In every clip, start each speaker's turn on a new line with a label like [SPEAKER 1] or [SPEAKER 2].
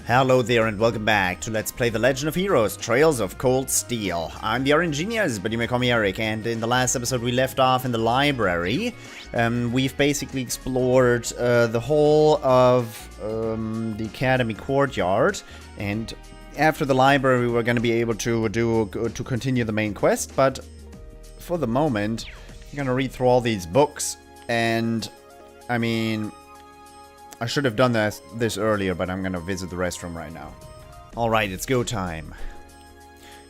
[SPEAKER 1] Hello there and welcome back to Let's Play The Legend of Heroes, Trails of Cold Steel. I'm the RNGenius, but you may call me Eric, and in the last episode we left off in the library. We've basically explored the whole of the Academy courtyard, and after the library we were going to be able to continue the main quest, but for the moment I'm going to read through all these books, and I mean, I should have done this earlier, but I'm gonna visit the restroom right now. Alright, it's go time.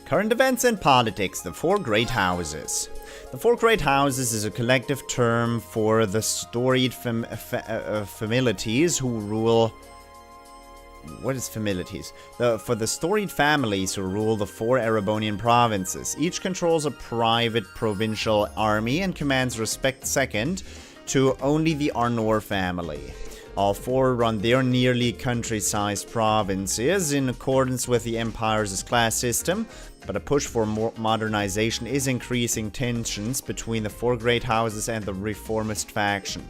[SPEAKER 1] Current events and politics, the Four Great Houses. The Four Great Houses is a collective term for the storied families who rule... What is families? For the storied families who rule the four Erebonian provinces. Each controls a private provincial army and commands respect second to only the Arnor family. All four run their nearly country-sized provinces in accordance with the Empire's class system, but a push for modernization is increasing tensions between the Four Great Houses and the Reformist faction.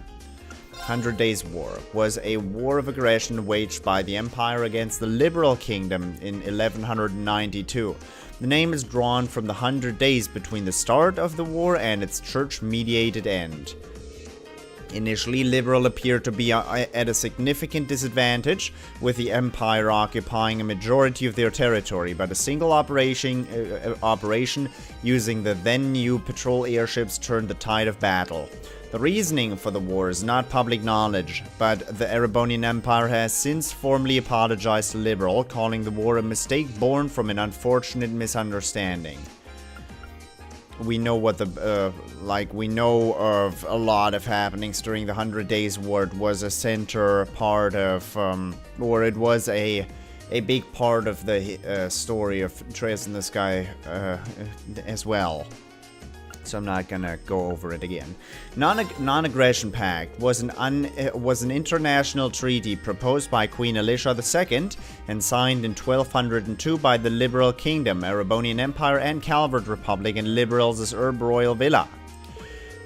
[SPEAKER 1] 100 Days War was a war of aggression waged by the Empire against the Liberl kingdom in 1192. The name is drawn from the 100 days between the start of the war and its church-mediated end. Initially, Liberl appeared to be at a significant disadvantage, with the Empire occupying a majority of their territory, but a single operation using the then-new patrol airships turned the tide of battle. The reasoning for the war is not public knowledge, but the Erebonian Empire has since formally apologized to Liberl, calling the war a mistake born from an unfortunate misunderstanding. We know what we know of a lot of happenings during the 100 Days War. It was a center part of, or it was a big part of the story of Trails in the Sky as well. So I'm not gonna go over it again. Non-Aggression Pact was an international treaty proposed by Queen Alicia II and signed in 1202 by the Liberl Kingdom, Erebonian Empire, and Calvert Republic in Liberl's Urb Royal Villa.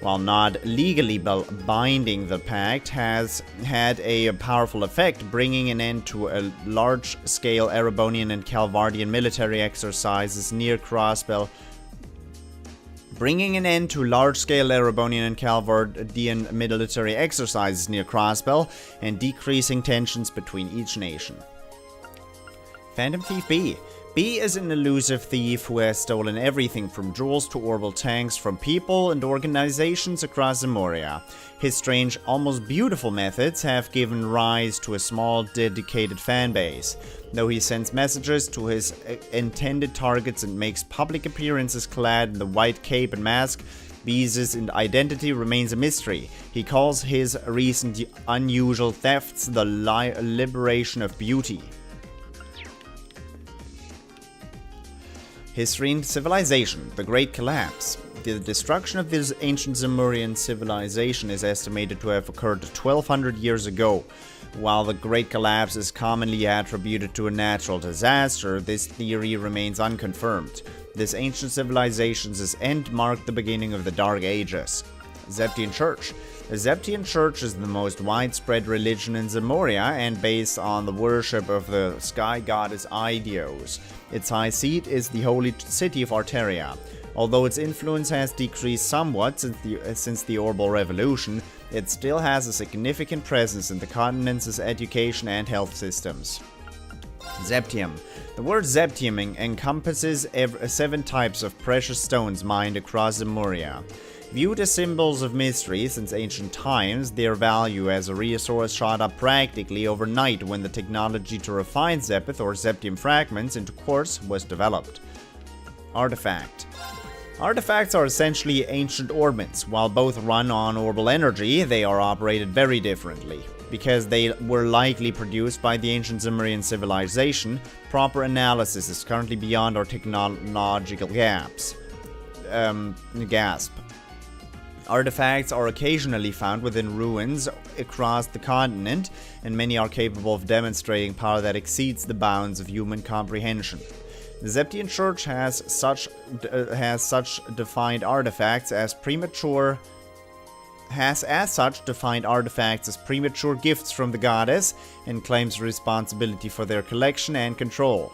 [SPEAKER 1] While not legally binding, the pact has had a powerful effect, bringing an end to a large-scale Erebonian and Calvardian military exercises near Crossbell. Bringing an end to large-scale Erebonian and Calvardian military exercises near Crossbell and decreasing tensions between each nation. Phantom Thief B. B is an elusive thief who has stolen everything from jewels to Orbal tanks from people and organizations across Zemuria. His strange, almost beautiful methods have given rise to a small, dedicated fanbase. Though he sends messages to his intended targets and makes public appearances clad in the white cape and mask, B's identity remains a mystery. He calls his recent unusual thefts the liberation of beauty. History and Civilization, the Great Collapse. The destruction of this ancient Zemurian civilization is estimated to have occurred 1200 years ago. While the Great Collapse is commonly attributed to a natural disaster, this theory remains unconfirmed. This ancient civilization's end marked the beginning of the Dark Ages. Zeptian Church. The Zeptian Church is the most widespread religion in Zemuria and based on the worship of the sky goddess Eidios. Its high seat is the holy city of Arteria. Although its influence has decreased somewhat since the Orbal Revolution, it still has a significant presence in the continent's education and health systems. Zeptium. The word Zeptium encompasses 7 types of precious stones mined across Zemuria. Viewed as symbols of mystery since ancient times, their value as a resource shot up practically overnight when the technology to refine Zepith or Zeptium fragments into quartz was developed. Artifact. Artifacts are essentially ancient orbments. While both run on Orbal energy, they are operated very differently. Because they were likely produced by the ancient Zemurian civilization, proper analysis is currently beyond our technological gasp. Artifacts are occasionally found within ruins across the continent, and many are capable of demonstrating power that exceeds the bounds of human comprehension. The Zeptian Church has such defined artifacts as premature has as such defined artifacts as premature gifts from the goddess and claims responsibility for their collection and control.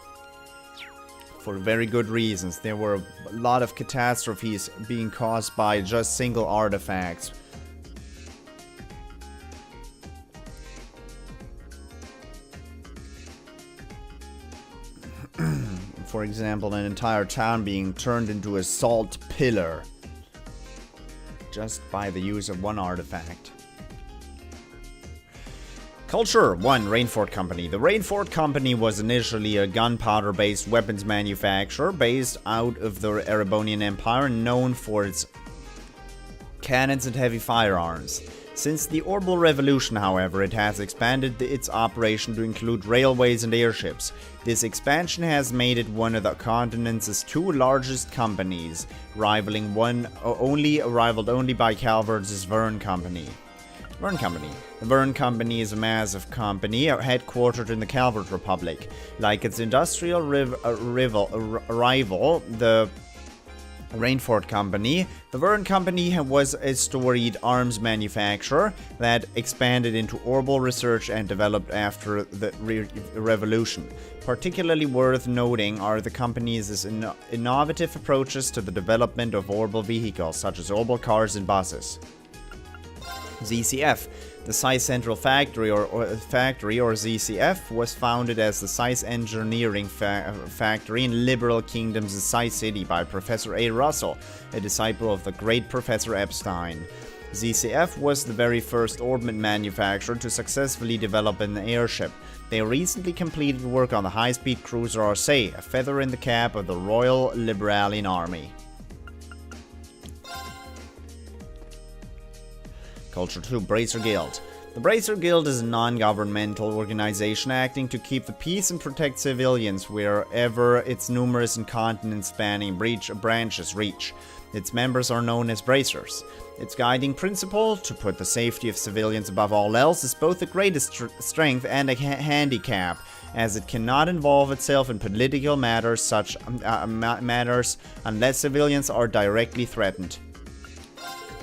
[SPEAKER 1] For very good reasons. There were a lot of catastrophes being caused by just single artifacts. For example, an entire town being turned into a salt pillar just by the use of one artifact. Culture 1. Rainford Company. The Rainford Company was initially a gunpowder-based weapons manufacturer based out of the Erebonian Empire, known for its cannons and heavy firearms. Since the Orbal Revolution, however, it has expanded its operation to include railways and airships. This expansion has made it one of the continent's two largest companies, rivaled only by Calvert's Verne Company. The Verne Company is a massive company headquartered in the Calvert Republic. Like its industrial rival, the Rainford Company, the Verne Company was a storied arms manufacturer that expanded into Orbal research and developed after the Revolution. Particularly worth noting are the company's innovative approaches to the development of Orbal vehicles, such as Orbal cars and buses. ZCF. The Zeiss Central Factory or ZCF was founded as the Zeiss Engineering Factory in Liberal Kingdom's Zeiss City by Professor A. Russell, a disciple of the great Professor Epstein. ZCF was the very first Orbman manufacturer to successfully develop an airship. They recently completed work on the high-speed cruiser Orsay, a feather in the cap of the Royal Liberalian Army. Culture 2. Bracer Guild. The Bracer Guild is a non-governmental organization acting to keep the peace and protect civilians wherever its numerous and continent-spanning branches reach. Its members are known as Bracers. Its guiding principle, to put the safety of civilians above all else, is both the greatest strength and a handicap, as it cannot involve itself in political matters unless civilians are directly threatened.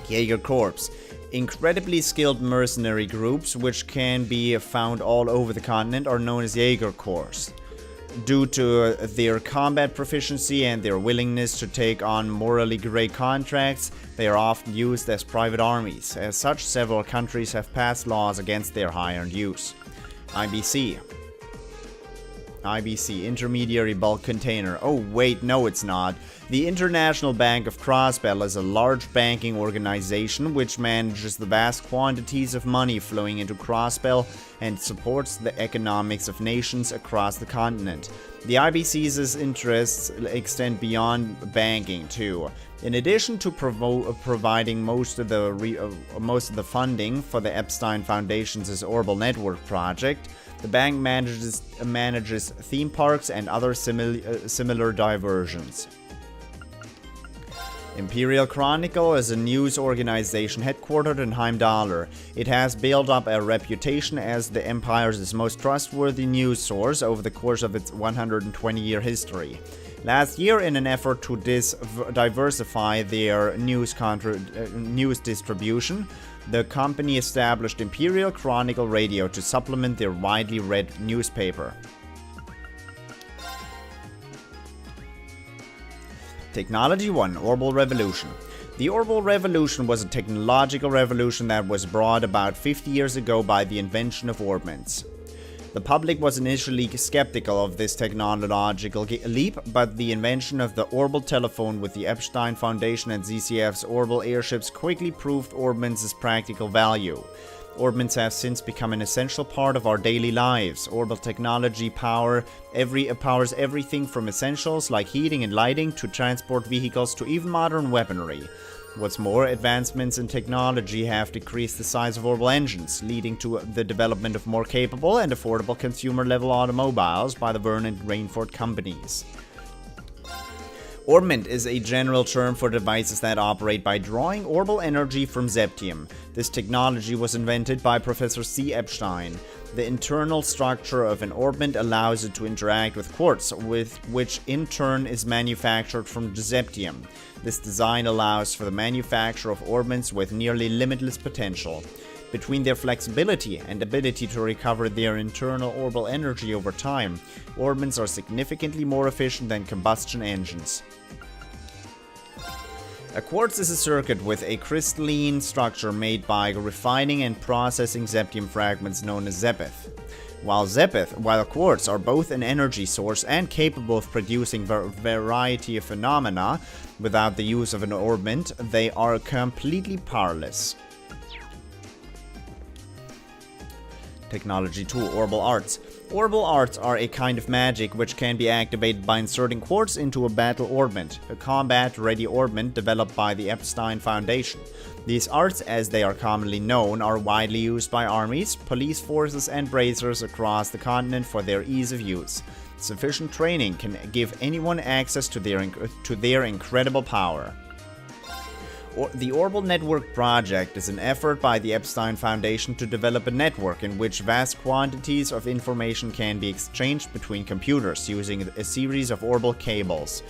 [SPEAKER 1] Jaeger Corps. Incredibly skilled mercenary groups, which can be found all over the continent, are known as Jaeger Corps. Due to their combat proficiency and their willingness to take on morally gray contracts, they are often used as private armies. As such, several countries have passed laws against their high-end use. IBC, Intermediary Bulk Container. Oh wait, no it's not. The International Bank of Crossbell is a large banking organization which manages the vast quantities of money flowing into Crossbell and supports the economics of nations across the continent. The IBC's interests extend beyond banking too. In addition to providing most of the funding for the Epstein Foundation's Orbal Network project, the bank manages theme parks and other similar diversions. Imperial Chronicle is a news organization headquartered in Heimdallr. It has built up a reputation as the Empire's most trustworthy news source over the course of its 120-year history. Last year, in an effort to diversify their news distribution, the company established Imperial Chronicle Radio to supplement their widely read newspaper. Technology 1. Orbal Revolution. The Orbal Revolution was a technological revolution that was brought about 50 years ago by the invention of Orbmans. The public was initially skeptical of this technological leap, but the invention of the Orbal telephone with the Epstein Foundation and ZCF's Orbal airships quickly proved Orbmans' practical value. Orbmans have since become an essential part of our daily lives. Orbal technology powers everything from essentials like heating and lighting to transport vehicles to even modern weaponry. What's more, advancements in technology have decreased the size of Orbal engines, leading to the development of more capable and affordable consumer-level automobiles by the Verne and Rainford companies. Orbment is a general term for devices that operate by drawing Orbal energy from Zeptium. This technology was invented by Professor C. Epstein. The internal structure of an orbment allows it to interact with quartz, which in turn is manufactured from zeptium. This design allows for the manufacture of orbments with nearly limitless potential. Between their flexibility and ability to recover their internal orbital energy over time, orbments are significantly more efficient than combustion engines. A quartz is a circuit with a crystalline structure made by refining and processing zeptium fragments known as zepith. While quartz are both an energy source and capable of producing a variety of phenomena without the use of an orbment, they are completely powerless. Technology 2. Orbal Arts. Orbal Arts are a kind of magic which can be activated by inserting quartz into a battle orbment, a combat-ready orbment developed by the Epstein Foundation. These arts, as they are commonly known, are widely used by armies, police forces, and bracers across the continent for their ease of use. Sufficient training can give anyone access to their incredible power. The Orbal Network project is an effort by the Epstein Foundation to develop a network in which vast quantities of information can be exchanged between computers using a series of Orbal cables.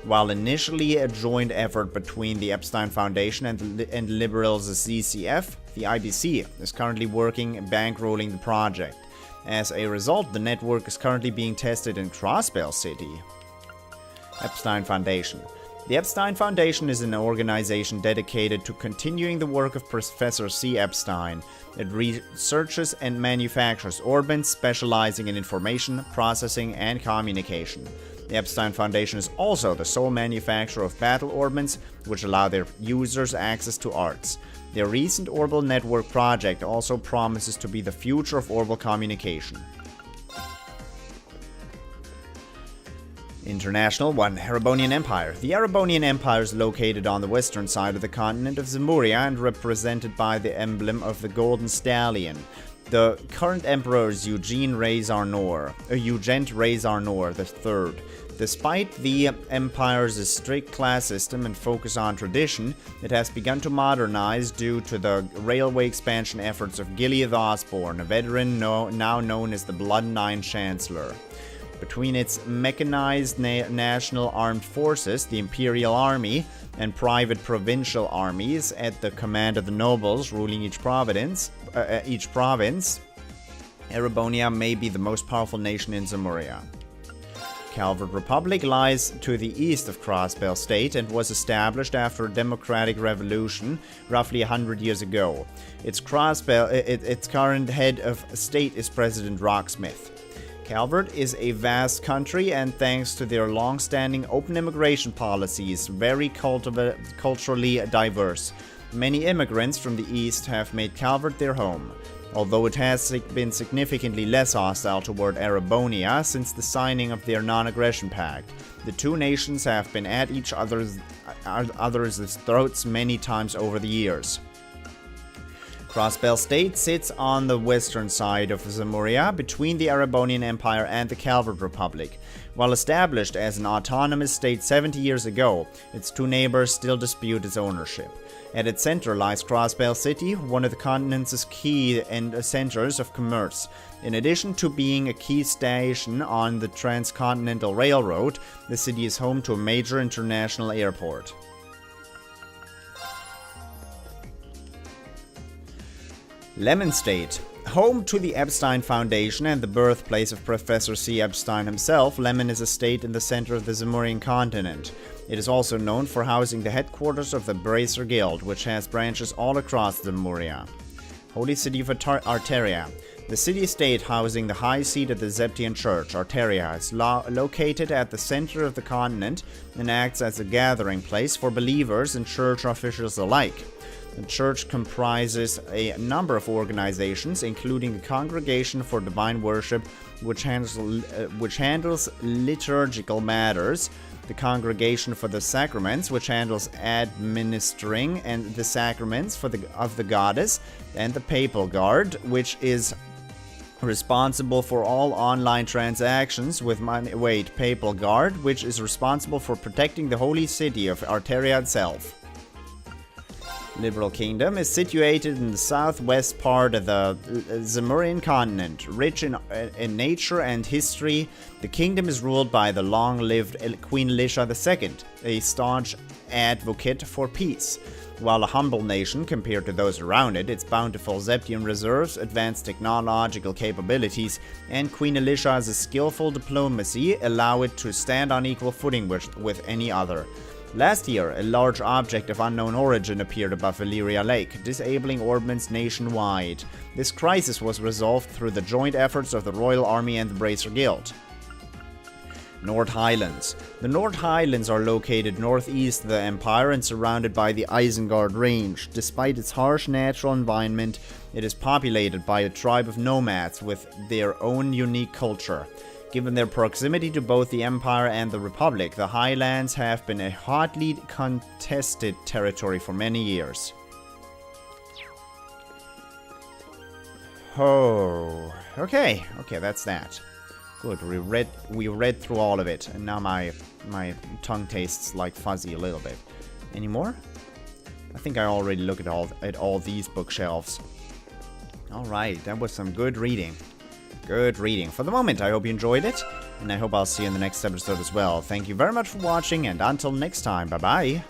[SPEAKER 1] While initially a joint effort between the Epstein Foundation and Liberl's ZCF, the IBC is currently working bankrolling the project. As a result, the network is currently being tested in Crossbell City. Epstein Foundation. The Epstein Foundation is an organization dedicated to continuing the work of Professor C. Epstein. It researches and manufactures orbments specializing in information, processing, and communication. The Epstein Foundation is also the sole manufacturer of battle orbments, which allow their users access to arts. Their recent Orbal Network project also promises to be the future of Orbal communication. International 1. Erebonian Empire. The Erebonian Empire is located on the western side of the continent of Zemuria and represented by the emblem of the Golden Stallion. The current emperor is Eugene Rezarnor III. Despite the empire's strict class system and focus on tradition, it has begun to modernize due to the railway expansion efforts of Gilead Osborne, a veteran now known as the Blood 9 Chancellor. Between its mechanized national armed forces, the Imperial Army, and private provincial armies at the command of the nobles ruling each province, Erebonia may be the most powerful nation in Zemuria. Calvert Republic lies to the east of Crossbell State and was established after a democratic revolution roughly 100 years ago. Its current head of state is President Rocksmith. Calvert is a vast country and, thanks to their long-standing open immigration policies, very culturally diverse. Many immigrants from the east have made Calvert their home. Although it has been significantly less hostile toward Erebonia since the signing of their non-aggression pact, the two nations have been at each other's throats many times over the years. Crossbell State sits on the western side of Zemuria, between the Erebonian Empire and the Calvert Republic. While established as an autonomous state 70 years ago, its two neighbors still dispute its ownership. At its center lies Crossbell City, one of the continent's key centers of commerce. In addition to being a key station on the Transcontinental Railroad, the city is home to a major international airport. Lemon State. Home to the Epstein Foundation and the birthplace of Professor C. Epstein himself, Lemon is a state in the center of the Zemurian continent. It is also known for housing the headquarters of the Bracer Guild, which has branches all across Zemuria. Holy City of Arteria. The city-state housing the high seat of the Zeptian Church, Arteria, is located at the center of the continent and acts as a gathering place for believers and church officials alike. The church comprises a number of organizations, including the Congregation for Divine Worship, which handles liturgical matters, the Congregation for the Sacraments, which handles administering and the sacraments of the goddess, and the Papal Guard, which is responsible for all online transactions with money. Papal Guard, which is responsible for protecting the holy city of Arteria itself. Liberl Kingdom is situated in the southwest part of the Zemurian continent. Rich in nature and history, the kingdom is ruled by the long-lived Queen Lisha II, a staunch advocate for peace. While a humble nation compared to those around it, its bountiful Zeptian reserves, advanced technological capabilities, and Queen Elisha's skillful diplomacy allow it to stand on equal footing with any other. Last year, a large object of unknown origin appeared above Valyria Lake, disabling orbments nationwide. This crisis was resolved through the joint efforts of the Royal Army and the Bracer Guild. North Highlands. The North Highlands are located northeast of the Empire and surrounded by the Isengard Range. Despite its harsh natural environment, it is populated by a tribe of nomads with their own unique culture. Given their proximity to both the Empire and the Republic, the Highlands have been a hotly contested territory for many years. Oh, okay, that's that. Good, we read through all of it, and now my tongue tastes like fuzzy a little bit. Any more? I think I already looked at all these bookshelves. All right, that was some good reading. Good reading. For the moment, I hope you enjoyed it, and I hope I'll see you in the next episode as well. Thank you very much for watching, and until next time, bye-bye.